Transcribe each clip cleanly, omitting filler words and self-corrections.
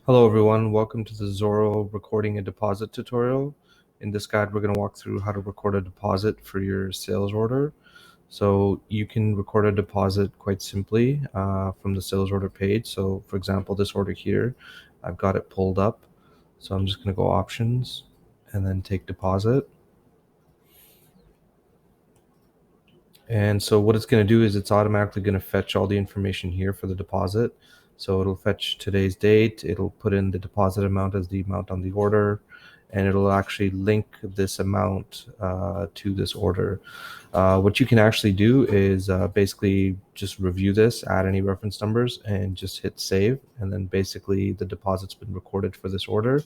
Hello everyone, welcome to the Xoro recording a deposit tutorial. In this guide, we're going to walk through how to record a deposit for your sales order. So you can record a deposit quite simply from the sales order page. So for example, this order here, I've got it pulled up. So I'm just going to go options and then take deposit. And so what it's going to do is it's automatically going to fetch all the information here for the deposit. So it'll fetch today's date, it'll put in the deposit amount as the amount on the order, and it'll actually link this amount to this order. What you can actually do is basically just review this, add any reference numbers, and just hit save. And then basically the deposit's been recorded for this order.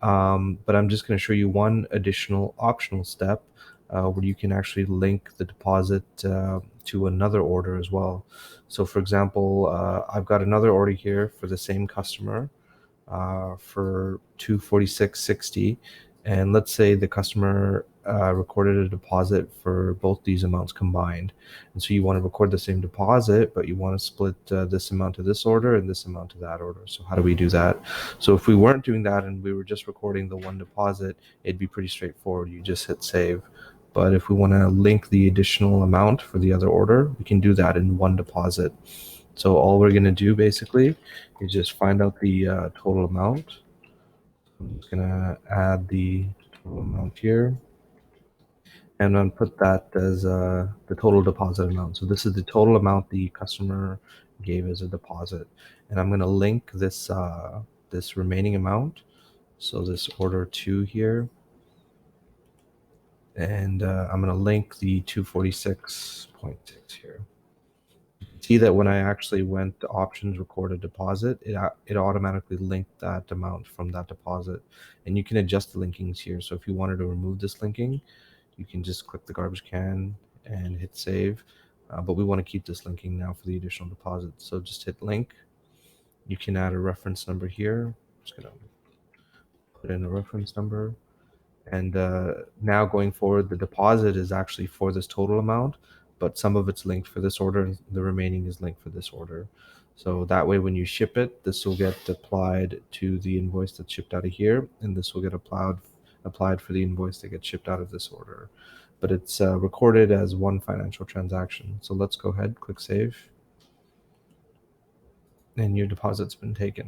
But I'm just going to show you one additional optional step where you can actually link the deposit to another order as well. So for example, I've got another order here for the same customer for $246.60, and let's say the customer recorded a deposit for both these amounts combined, and so you want to record the same deposit, but you want to split this amount to this order and this amount to that order. So how do we do that? So if we weren't doing that and we were just recording the one deposit, it'd be pretty straightforward. You just hit save. But if we want to link the additional amount for the other order, we can do that in one deposit. So all we're going to do basically is just find out the total amount. I'm just going to add the total amount here, and then put that as the total deposit amount. So this is the total amount the customer gave as a deposit, and I'm going to link this this remaining amount. So this order 2 here, and I'm going to link the 246.6 here. See that when I actually went to options record a deposit, it automatically linked that amount from that deposit, and you can adjust the linkings here. So if you wanted to remove this linking, you can just click the garbage can and hit save, but we want to keep this linking now for the additional deposit. So just hit link. You can add a reference number here. I'm just gonna put in a reference number. And now going forward, the deposit is actually for this total amount, but some of it's linked for this order and the remaining is linked for this order. So that way, when you ship it, this will get applied to the invoice that's shipped out of here, and this will get applied for the invoice that gets shipped out of this order. But it's recorded as one financial transaction. So let's go ahead, click save, and your deposit's been taken.